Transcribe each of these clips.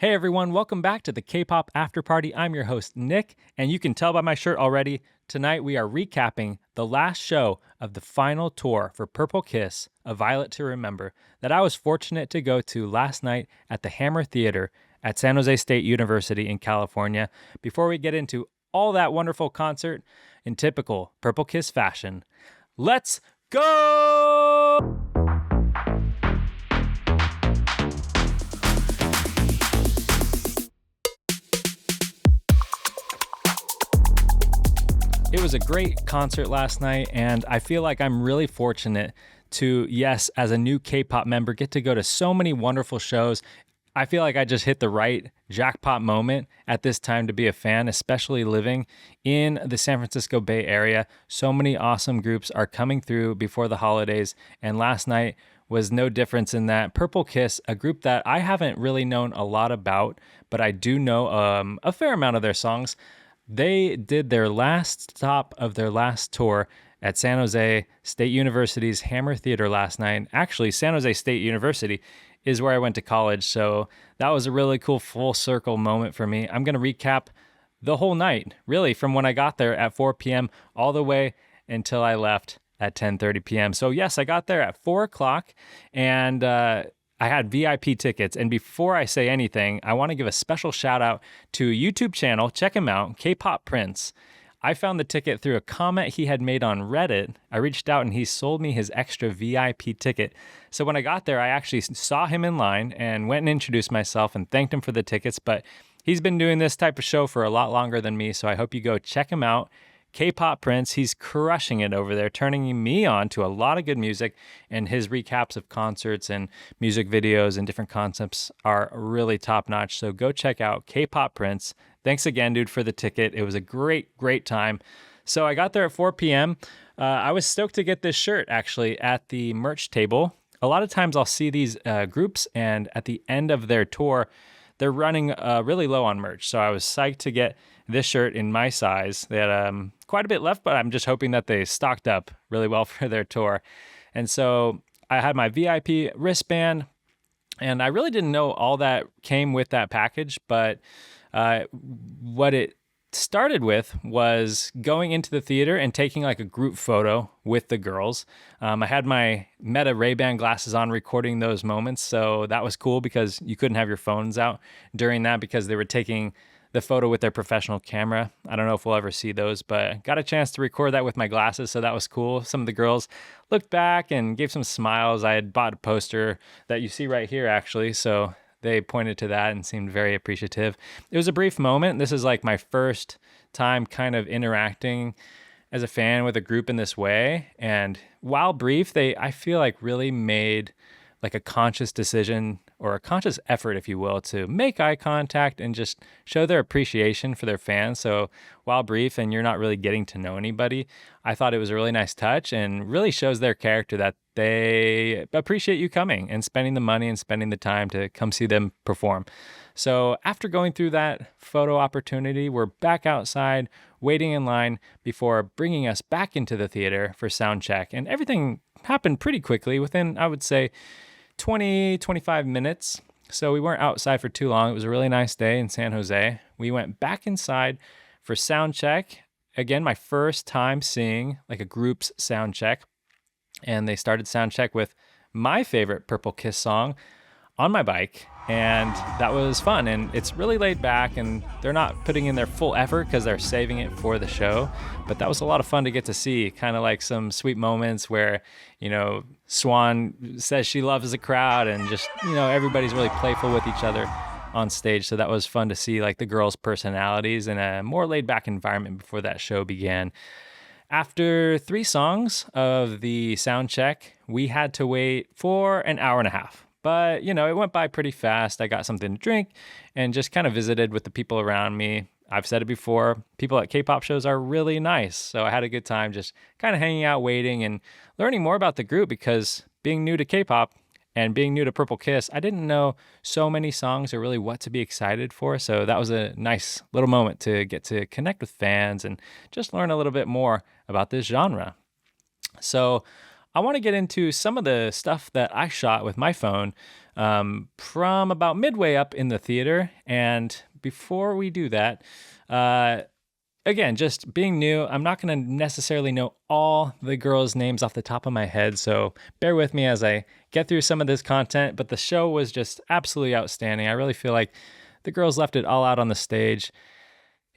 Hey everyone, welcome back to the K-pop Afterparty. I'm your host, Nick, and you can tell by my shirt already, tonight we are recapping the last show of the final tour for Purple Kiss, A Violet to Remember, that I was fortunate to go to last night at the Hammer Theater at San Jose State University in California. Before we get into all that wonderful concert in typical Purple Kiss fashion, let's go! It was a great concert last night, and I feel like I'm really fortunate to, yes, as a new K-pop member, get to go to so many wonderful shows. I feel like I just hit the right jackpot moment at this time to be a fan, especially living in the San Francisco Bay Area. So many awesome groups are coming through before the holidays, and last night was no difference in that. Purple Kiss, a group that I haven't really known a lot about, but I do know a fair amount of their songs. They did their last stop of their last tour at San Jose State University's Hammer Theater last night. Actually, San Jose State University is where I went to college, so that was a really cool full circle moment for me. I'm going to recap the whole night, really, from when I got there at 4 p.m. all the way until I left at 10:30 p.m. So yes, I got there at 4 o'clock, and I had VIP tickets, and before I say anything, I want to give a special shout out to a YouTube channel. Check him out, K-Pop Prince. I found the ticket through a comment he had made on Reddit. I reached out and he sold me his extra VIP ticket. So when I got there, I actually saw him in line and went and introduced myself and thanked him for the tickets. But he's been doing this type of show for a lot longer than me, so I hope you go check him out. K-Pop Prince, he's crushing it over there, turning me on to a lot of good music, and his recaps of concerts and music videos and different concepts are really top-notch. So go check out K-Pop Prince. Thanks again, dude, for the ticket. It was a great, great time. So I got there at 4 p.m. I was stoked to get this shirt, actually, at the merch table. A lot of times I'll see these groups, and at the end of their tour, they're running really low on merch. So I was psyched to get this shirt in my size. They had quite a bit left, but I'm just hoping that they stocked up really well for their tour. And so I had my VIP wristband, and I really didn't know all that came with that package, but what it started with was going into the theater and taking like a group photo with the girls. I had my Meta Ray-Ban glasses on recording those moments, so that was cool because you couldn't have your phones out during that because they were taking the photo with their professional camera. I don't know if we'll ever see those, but got a chance to record that with my glasses, so that was cool. Some of the girls looked back and gave some smiles. I had bought a poster that you see right here, actually, so they pointed to that and seemed very appreciative. It was a brief moment. This is like my first time kind of interacting as a fan with a group in this way, and while brief, they, I feel like, really made like a conscious decision or a conscious effort, if you will, to make eye contact and just show their appreciation for their fans. So while brief and you're not really getting to know anybody, I thought it was a really nice touch and really shows their character that they appreciate you coming and spending the money and spending the time to come see them perform. So after going through that photo opportunity, we're back outside waiting in line before bringing us back into the theater for Soundcheck. And everything happened pretty quickly within, I would say, 25 minutes. So we weren't outside for too long. It was a really nice day in San Jose. We went back inside for Soundcheck. Again, my first time seeing like a group's Soundcheck. And they started Soundcheck with my favorite Purple Kiss song, On My Bike. And that was fun. And it's really laid back, and they're not putting in their full effort because they're saving it for the show. But that was a lot of fun to get to see, kind of like some sweet moments where, you know, Swan says she loves the crowd, and just, you know, everybody's really playful with each other on stage. So that was fun to see, like, the girls' personalities in a more laid back environment before that show began. After 3 songs of the Soundcheck, we had to wait for an hour and a half. But, you know, it went by pretty fast. I got something to drink and just kind of visited with the people around me. I've said it before, people at K-pop shows are really nice. So I had a good time just kind of hanging out, waiting, and learning more about the group, because being new to K-pop and being new to Purple Kiss, I didn't know so many songs or really what to be excited for. So that was a nice little moment to get to connect with fans and just learn a little bit more about this genre. So I want to get into some of the stuff that I shot with my phone from about midway up in the theater. And before we do that, again, just being new, I'm not going to necessarily know all the girls' names off the top of my head, so bear with me as I get through some of this content, but the show was just absolutely outstanding. I really feel like the girls left it all out on the stage.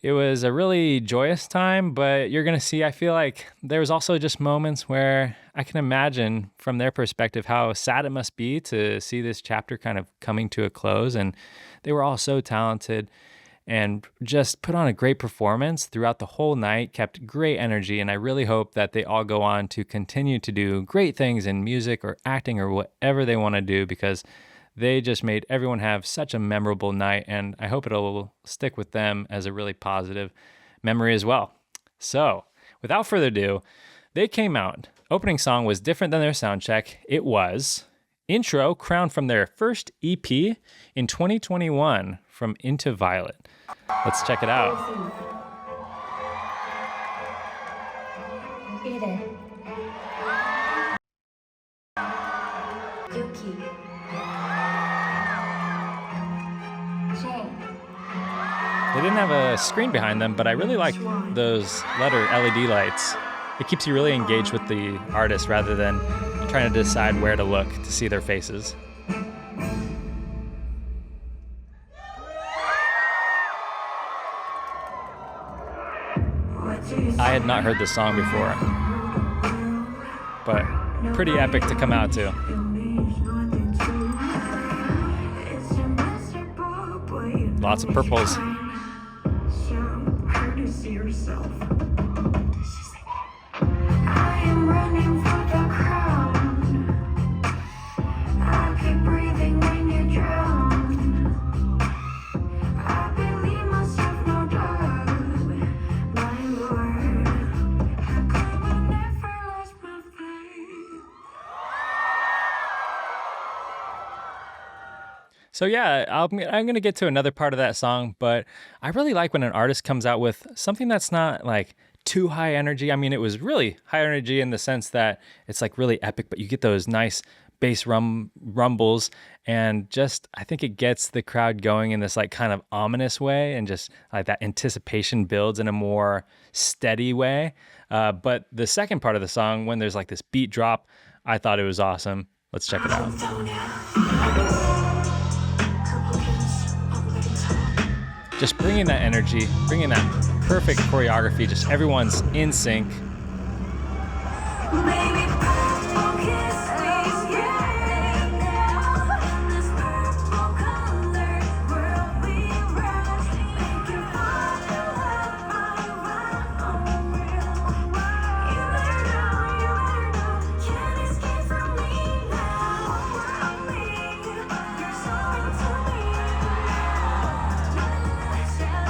It was a really joyous time, but you're going to see, I feel like there was also just moments where I can imagine from their perspective how sad it must be to see this chapter kind of coming to a close. And they were all so talented and just put on a great performance throughout the whole night, kept great energy. And I really hope that they all go on to continue to do great things in music or acting or whatever they want to do, because they just made everyone have such a memorable night, and I hope it'll stick with them as a really positive memory as well. So, without further ado, they came out. Opening song was different than their Soundcheck. It was Intro, crowned from their first EP in 2021 from Into Violet. Let's check it out. They didn't have a screen behind them, but I really like those letter LED lights. It keeps you really engaged with the artist rather than trying to decide where to look to see their faces. I had not heard this song before, but pretty epic to come out to. Lots of purples. So yeah, I'm going to get to another part of that song, but I really like when an artist comes out with something that's not like too high energy. I mean, it was really high energy in the sense that it's like really epic, but you get those nice bass rumbles, and just I think it gets the crowd going in this like kind of ominous way, and just like that anticipation builds in a more steady way. But the second part of the song, when there's like this beat drop, I thought it was awesome. Let's check it out. Just bringing that energy, bringing that perfect choreography, just everyone's in sync.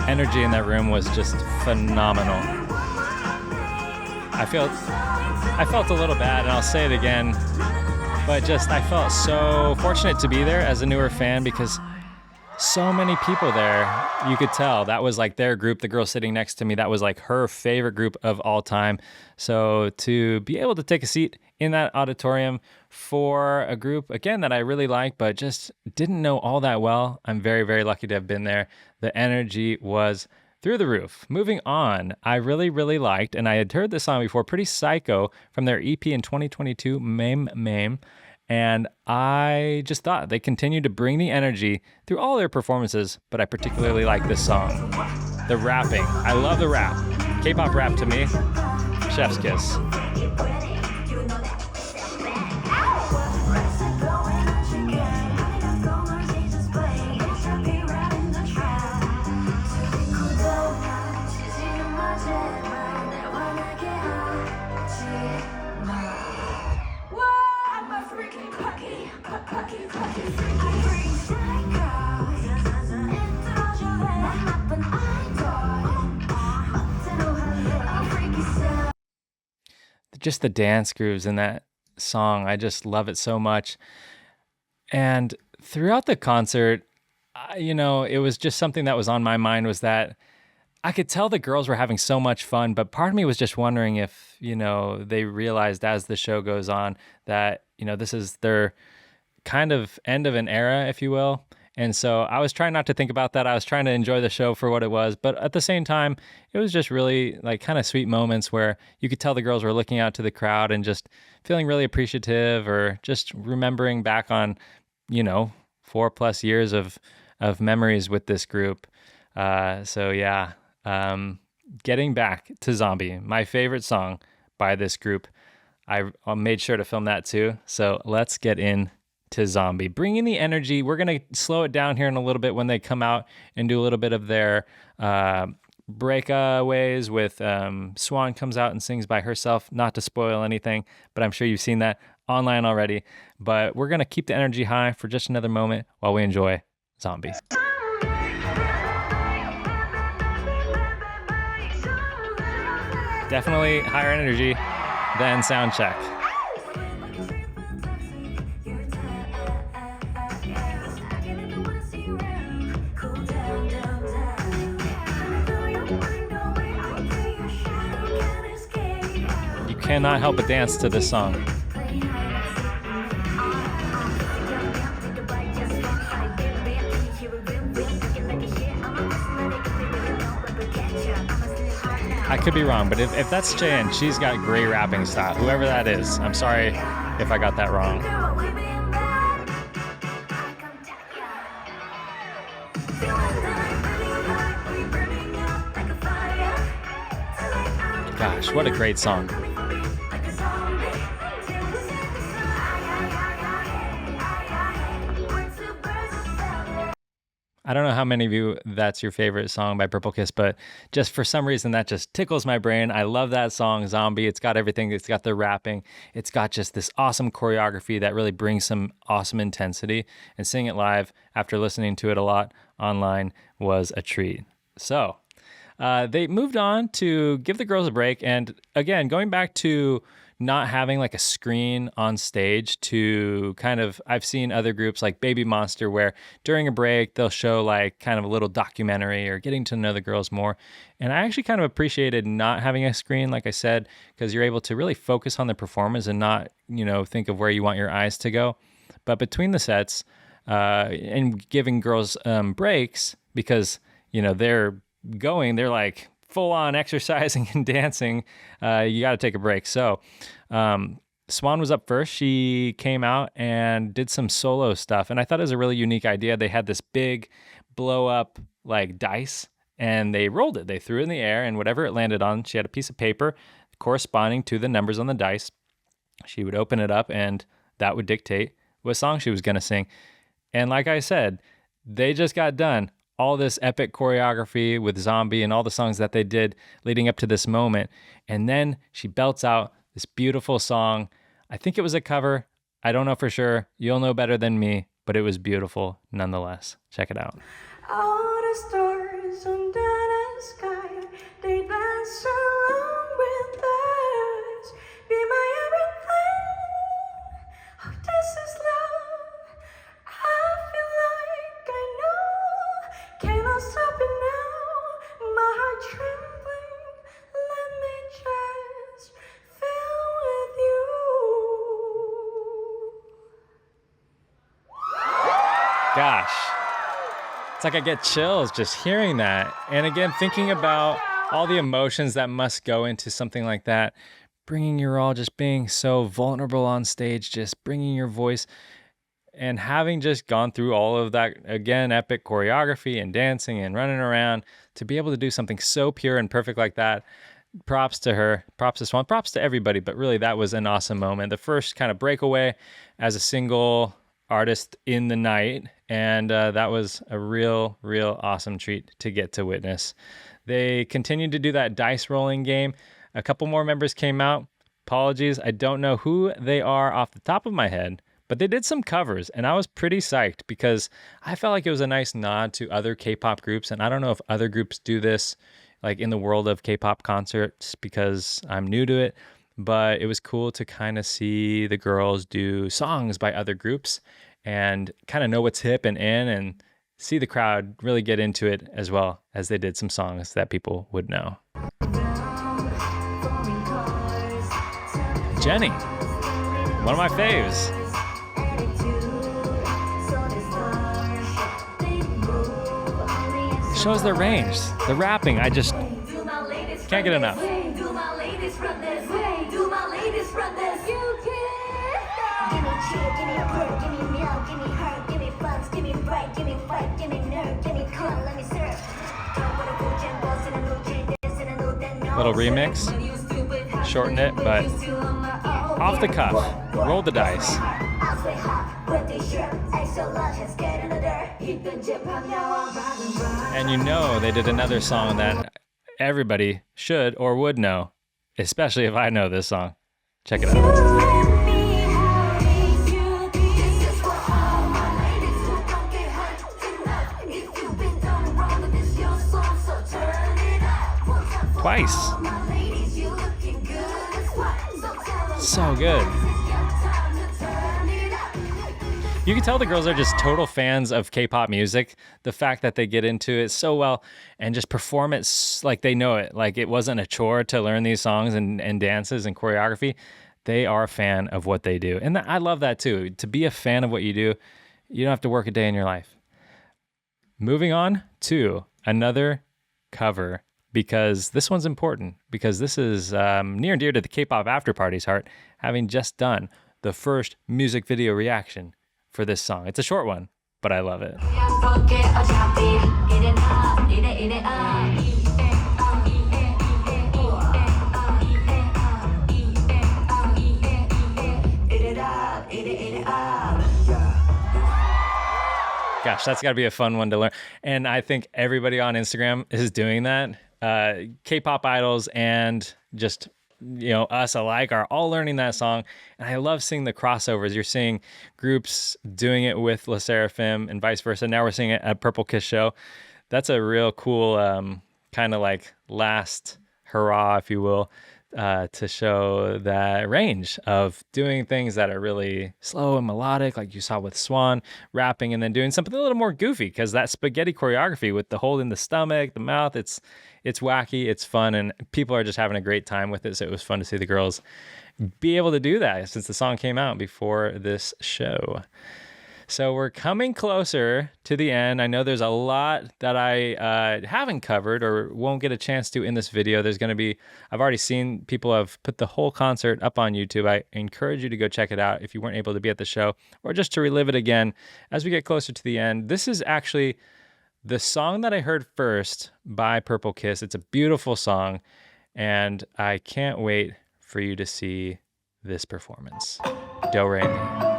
Energy in that room was just phenomenal. I felt a little bad, and I'll say it again, but just I felt so fortunate to be there as a newer fan, because so many people there, you could tell that was like their group. The girl sitting next to me, that was like her favorite group of all time. So to be able to take a seat in that auditorium for a group, again, that I really like, but just didn't know all that well, I'm very, very lucky to have been there. The energy was through the roof. Moving on, I really, really liked, and I had heard this song before, Pretty Psycho, from their EP in 2022, Mame. And I just thought they continued to bring the energy through all their performances, but I particularly like this song. The rapping. I love the rap. K-pop rap to me, chef's kiss. Just the dance grooves in that song, I just love it so much. And throughout the concert, it was just something that was on my mind, was that I could tell the girls were having so much fun, but part of me was just wondering if, they realized as the show goes on that, this is their kind of end of an era, if you will. And so I was trying not to think about that. I was trying to enjoy the show for what it was. But at the same time, it was just really like kind of sweet moments where you could tell the girls were looking out to the crowd and just feeling really appreciative, or just remembering back on, 4+ years of memories with this group. So yeah, getting back to Zombie, my favorite song by this group. I made sure to film that too. So let's get in to Zombie. Bringing the energy. We're going to slow it down here in a little bit when they come out and do a little bit of their breakaways with Swan comes out and sings by herself. Not to spoil anything, but I'm sure you've seen that online already. But we're going to keep the energy high for just another moment while we enjoy Zombie. Definitely higher energy than Soundcheck. You cannot help but dance to this song. I could be wrong, but if that's Cheyenne, she's got great rapping style. Whoever that is, I'm sorry if I got that wrong. Gosh, what a great song. I don't know how many of you that's your favorite song by Purple Kiss, but just for some reason that just tickles my brain. I love that song, Zombie. It's got everything. It's got the rapping. It's got just this awesome choreography that really brings some awesome intensity. And seeing it live after listening to it a lot online was a treat. So they moved on to give the girls a break. And again, going back to not having like a screen on stage to kind of, I've seen other groups like Baby Monster where during a break they'll show like kind of a little documentary or getting to know the girls more. And I actually kind of appreciated not having a screen, like I said, because you're able to really focus on the performance and not, think of where you want your eyes to go. But between the sets and giving girls breaks, because, they're like full on exercising and dancing, you got to take a break. So Swan was up first. She came out and did some solo stuff. And I thought it was a really unique idea. They had this big blow up like dice and they rolled it. They threw it in the air and whatever it landed on, she had a piece of paper corresponding to the numbers on the dice. She would open it up and that would dictate what song she was going to sing. And like I said, they just got done all this epic choreography with Zombie and all the songs that they did leading up to this moment. And then she belts out this beautiful song. I think it was a cover. I don't know for sure. You'll know better than me, but it was beautiful nonetheless. Check it out. All the stars under the sky, they dance along with us. Be my everything. Oh, this is love. I feel like I know. Cannot stop it now. My heart trembling. Let me just feel with you. Gosh. It's like I get chills just hearing that. And again, thinking about all the emotions that must go into something like that, bringing your all, just being so vulnerable on stage, just bringing your voice and having just gone through all of that, again, epic choreography and dancing and running around to be able to do something so pure and perfect like that. Props to her, props to Swan, props to everybody. But really, that was an awesome moment. The first kind of breakaway as a single artist in the night. And that was a real awesome treat to get to witness. They continued to do that dice rolling game. A couple more members came out. Apologies, I don't know who they are off the top of my head, but they did some covers and I was pretty psyched because I felt like it was a nice nod to other K-pop groups. And I don't know if other groups do this like in the world of K-pop concerts because I'm new to it, but it was cool to kind of see the girls do songs by other groups and kind of know what's hip and in and see the crowd really get into it as well as they did some songs that people would know. Jenny, one of my faves. Shows their range. The rapping, I just can't get enough. Do my ladies run this way? Do my ladies run this? You can. Give me chill, give me bird, give me meow, give me hurt, give me funds, give me right, give me fight, give me nerve, give me con, let me serve. Little remix, shorten it, but off the cuff, roll the dice. And you know they did another song that everybody should or would know, especially if I know this song. Check it out. Twice. So good. You can tell the girls are just total fans of K-pop music. The fact that they get into it so well and just perform it like they know it. Like it wasn't a chore to learn these songs and dances and choreography. They are a fan of what they do. And I love that too. To be a fan of what you do, you don't have to work a day in your life. Moving on to another cover, because this one's important, because this is near and dear to the K-pop Afterparty's heart, having just done the first music video reaction for this song. It's a short one, but I love it. Gosh, that's got to be a fun one to learn. And I think everybody on Instagram is doing that. K-pop idols and just, us alike are all learning that song. And I love seeing the crossovers. You're seeing groups doing it with LE SSERAFIM and vice versa. Now we're seeing it at Purple Kiss Show. That's a real cool kind of like last hurrah, if you will, to show that range of doing things that are really slow and melodic, like you saw with Swan, rapping, and then doing something a little more goofy, because that spaghetti choreography with the holding the stomach, the mouth, it's wacky, it's fun, and people are just having a great time with it. So it was fun to see the girls be able to do that since the song came out before this show. So we're coming closer to the end. I know there's a lot that I haven't covered or won't get a chance to in this video. I've already seen people have put the whole concert up on YouTube. I encourage you to go check it out if you weren't able to be at the show, or just to relive it again as we get closer to the end. This is actually the song that I heard first by Purple Kiss. It's a beautiful song, and I can't wait for you to see this performance. DOREMI.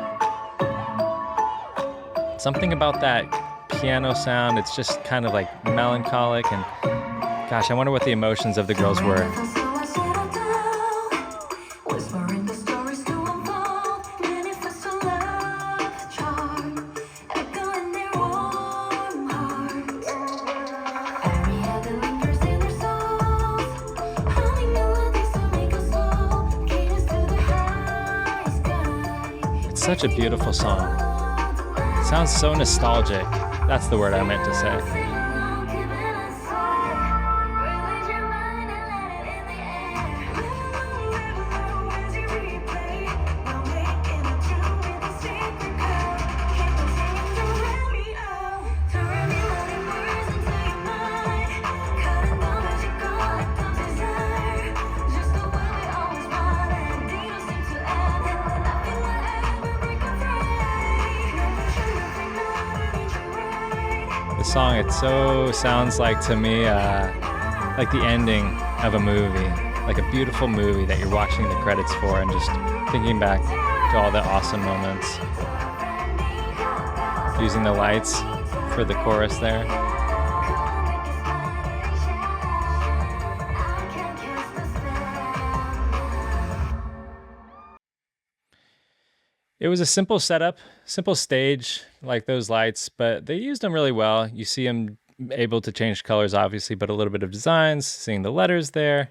Something about that piano sound, it's just kind of like melancholic, and gosh, I wonder what the emotions of the girls were. It's such a beautiful song. Sounds so nostalgic. That's the word I meant to say. The song, it so sounds like to me like the ending of a movie, like a beautiful movie that you're watching the credits for and just thinking back to all the awesome moments. Using the lights for the chorus there. It was a simple setup, simple stage, like those lights, but they used them really well. You see them able to change colors, obviously, but a little bit of designs, seeing the letters there.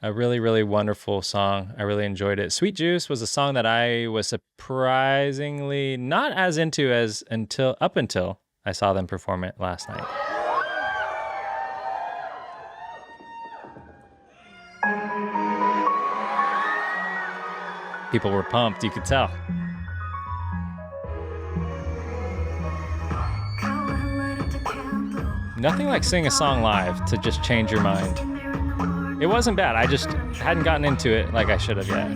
A really, really wonderful song. I really enjoyed it. Sweet Juice was a song that I was surprisingly not as into up until I saw them perform it last night. People were pumped, you could tell. Nothing like singing a song live to just change your mind. It wasn't bad. I just hadn't gotten into it like I should have yet.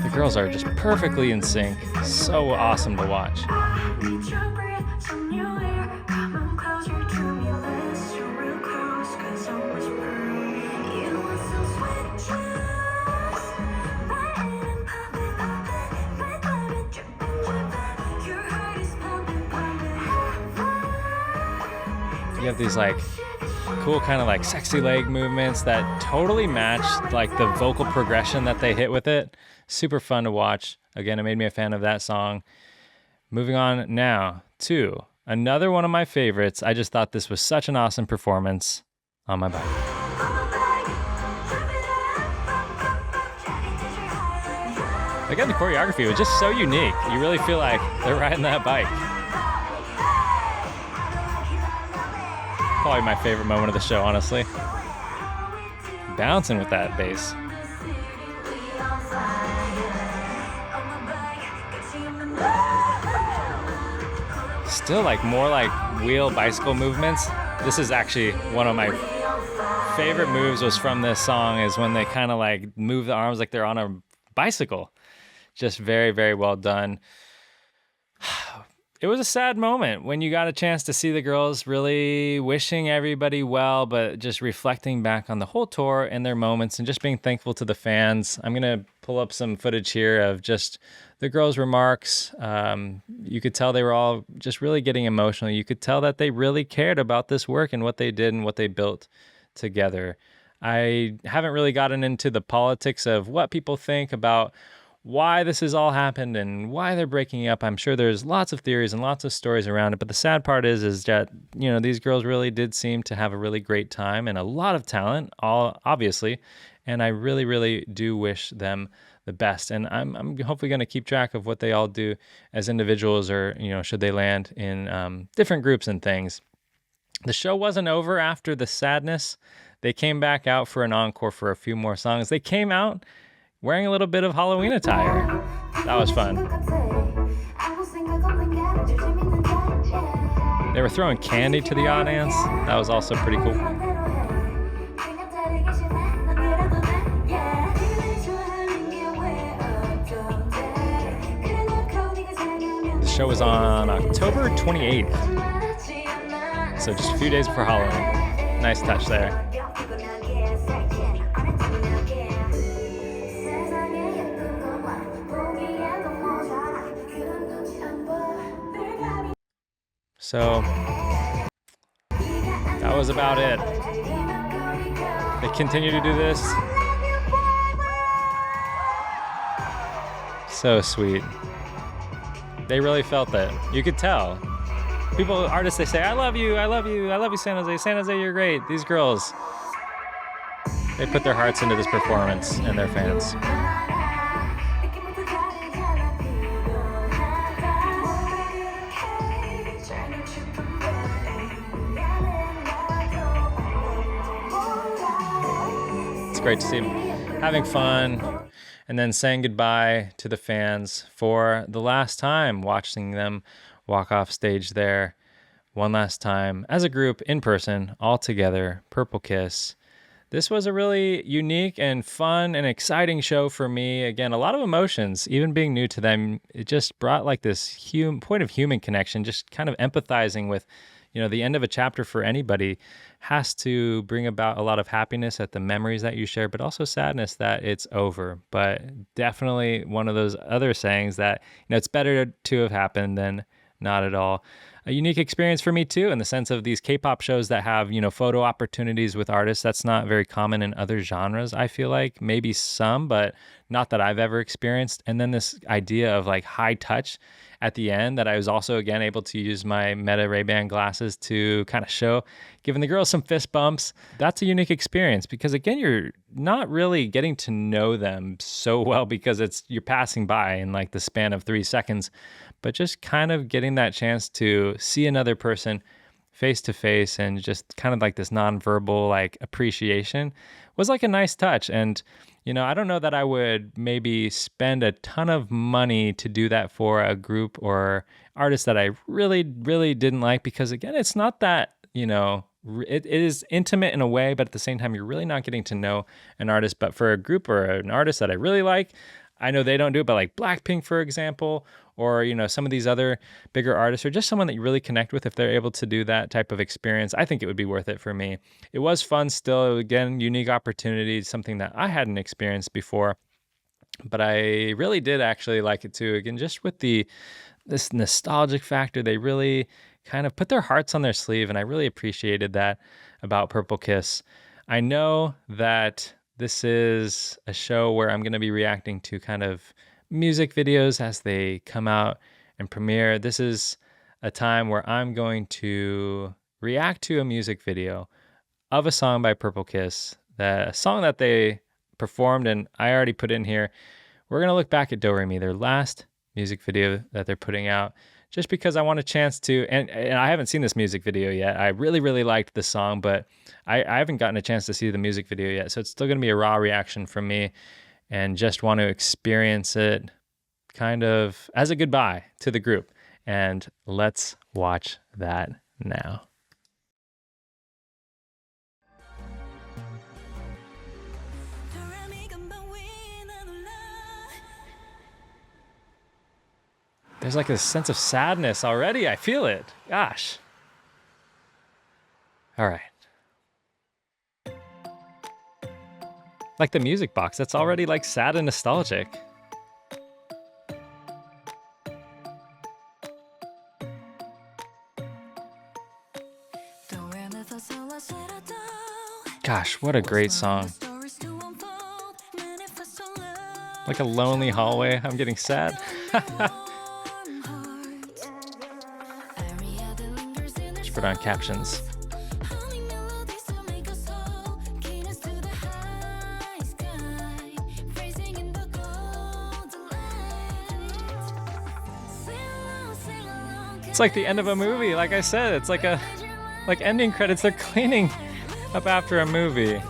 The girls are just perfectly in sync. So awesome to watch. You have these like cool kind of like sexy leg movements that totally match like the vocal progression that they hit with it. Super fun to watch. Again, it made me a fan of that song. Moving on now to another one of my favorites. I just thought this was such an awesome performance, On My Bike. Again, the choreography was just so unique. You really feel like they're riding that bike. Probably my favorite moment of the show, honestly. Bouncing with that bass. Still like more like wheel bicycle movements. This is actually one of my favorite moves was from this song is when they kind of like move the arms like they're on a bicycle. Just very, very well done. It was a sad moment when you got a chance to see the girls really wishing everybody well, but just reflecting back on the whole tour and their moments and just being thankful to the fans. I'm going to pull up some footage here of just the girls' remarks. You could tell they were all just really getting emotional. You could tell that they really cared about this work and what they did and what they built together. I haven't really gotten into the politics of what people think about why this has all happened and why they're breaking up. I'm sure there's lots of theories and lots of stories around it, but the sad part is that, you know, these girls really did seem to have a really great time and a lot of talent, all obviously, and I really, really do wish them the best. And I'm hopefully going to keep track of what they all do as individuals or, you know, should they land in different groups and things. The show wasn't over after the sadness. They came back out for an encore for a few more songs. They came out wearing a little bit of Halloween attire. That was fun. They were throwing candy to the audience. That was also pretty cool. The show was on October 28th. So just a few days before Halloween. Nice touch there. So that was about it. They continue to do this. So sweet. They really felt it. You could tell. People, artists, they say, I love you, I love you, I love you, San Jose. San Jose, you're great. These girls, they put their hearts into this performance and their fans. Great to see them having fun and then saying goodbye to the fans for the last time, watching them walk off stage there one last time as a group in person, all together, Purple Kiss. This was a really unique and fun and exciting show for me. Again, a lot of emotions, even being new to them. It just brought like this point of human connection, just kind of empathizing with, you know, the end of a chapter for anybody has to bring about a lot of happiness at the memories that you share, but also sadness that it's over. But definitely one of those other sayings that, you know, it's better to have happened than not at all. A unique experience for me too, in the sense of these K-pop shows that have, you know, photo opportunities with artists. That's not very common in other genres, I feel like. Maybe some, but not that I've ever experienced. And then this idea of like high touch at the end that I was also, again, able to use my Meta Ray-Ban glasses to kind of show, giving the girls some fist bumps. That's a unique experience because, again, you're not really getting to know them so well because you're passing by in like the span of 3 seconds, but just kind of getting that chance to see another person face to face and just kind of like this nonverbal like appreciation was like a nice touch. And you know, I don't know that I would maybe spend a ton of money to do that for a group or artist that I really, really didn't like, because again, it's not that, it is intimate in a way, but at the same time, you're really not getting to know an artist. But for a group or an artist that I really like, I know they don't do it, but like Blackpink, for example, or, some of these other bigger artists, or just someone that you really connect with, if they're able to do that type of experience, I think it would be worth it for me. It was fun still. Again, unique opportunity, something that I hadn't experienced before, but I really did actually like it too. Again, just with this nostalgic factor, they really kind of put their hearts on their sleeve, and I really appreciated that about Purple Kiss. I know that this is a show where I'm going to be reacting to kind of music videos as they come out and premiere. This is a time where I'm going to react to a music video of a song by Purple Kiss, a song that they performed, and I already put in here. We're going to look back at DOREMI, their last music video that they're putting out, just because I want a chance to, and I haven't seen this music video yet. I really, really liked the song, but I haven't gotten a chance to see the music video yet. So it's still going to be a raw reaction from me, and just want to experience it kind of as a goodbye to the group. And let's watch that now. There's like a sense of sadness already. I feel it. Gosh. All right. Like the music box, that's already like sad and nostalgic. Gosh, what a great song. Like a lonely hallway. I'm getting sad. Just put on captions. It's like the end of a movie. Like I said, it's like ending credits. They're cleaning up after a movie.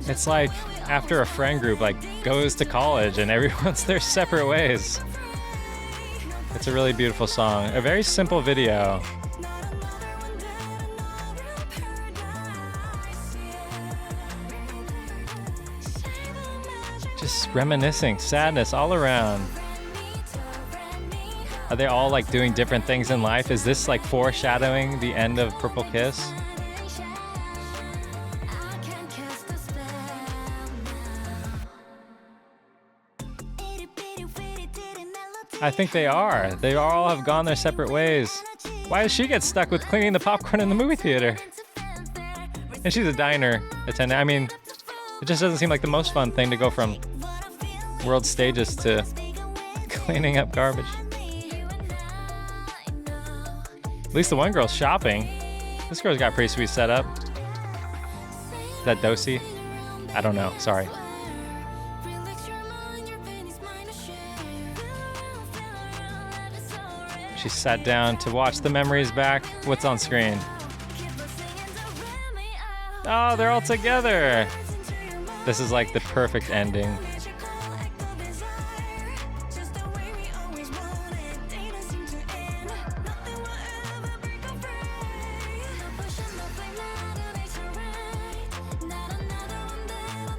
It's like after a friend group goes to college and everyone's their separate ways. It's a really beautiful song. A very simple video. Just reminiscing, sadness all around. Are they all doing different things in life? Is this foreshadowing the end of Purple Kiss? I think they are. They all have gone their separate ways. Why does she get stuck with cleaning the popcorn in the movie theater? And she's a diner attendant. I mean, it just doesn't seem like the most fun thing to go from world stages to cleaning up garbage. At least the one girl's shopping. This girl's got a pretty sweet setup. Is that Dosey? I don't know. Sorry. She sat down to watch the memories back. What's on screen? Oh, they're all together. This is the perfect ending.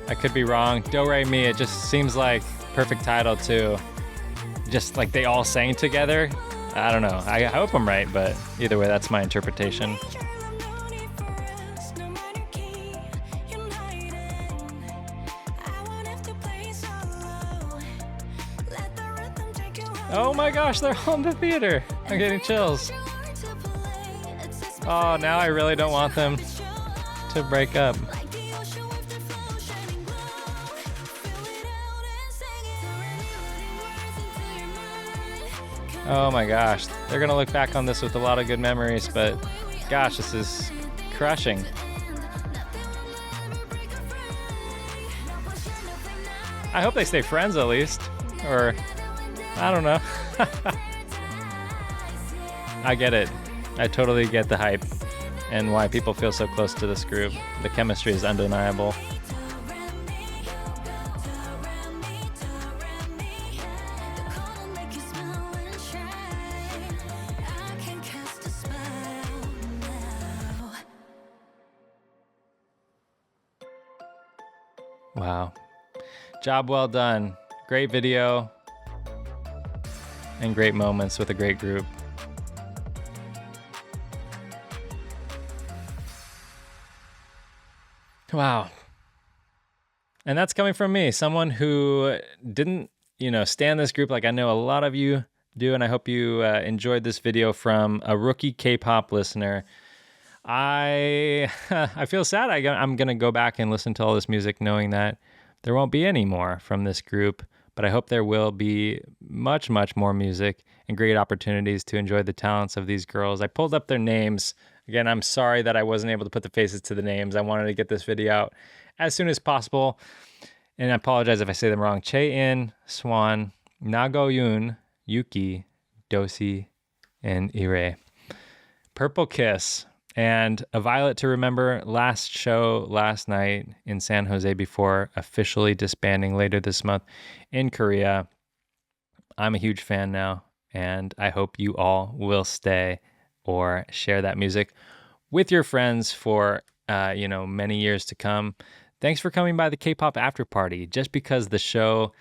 I could be wrong. DOREMI, it just seems like perfect title too. Just they all sang together. I don't know. I hope I'm right, but either way, that's my interpretation. Oh my gosh, they're all in the theater. I'm getting chills. Oh, now I really don't want them to break up. Oh my gosh, they're gonna look back on this with a lot of good memories, but gosh, this is crushing. I hope they stay friends at least, or I don't know. I get it. I totally get the hype and why people feel so close to this group. The chemistry is undeniable. Wow. Job well done. Great video and great moments with a great group. Wow. And that's coming from me, someone who didn't, stand this group like I know a lot of you do, and I hope you enjoyed this video from a rookie K-pop listener. I feel sad. I'm going to go back and listen to all this music knowing that there won't be any more from this group, but I hope there will be much, much more music and great opportunities to enjoy the talents of these girls. I pulled up their names. Again, I'm sorry that I wasn't able to put the faces to the names. I wanted to get this video out as soon as possible, and I apologize if I say them wrong. Chae-in, Swan, Nago-yoon, Yuki, Dosi, and Ire. Purple Kiss. And A Violet to Remember, last show last night in San Jose before officially disbanding later this month in Korea. I'm a huge fan now, and I hope you all will stay or share that music with your friends for, many years to come. Thanks for coming by the K-pop Afterparty. Just because the show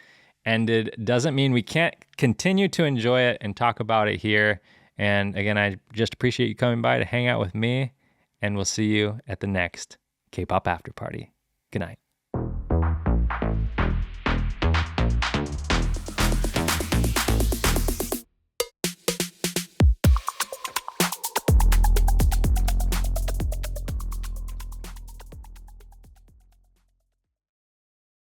ended doesn't mean we can't continue to enjoy it and talk about it here. And again, I just appreciate you coming by to hang out with me, and we'll see you at the next K-pop After Party. Good night.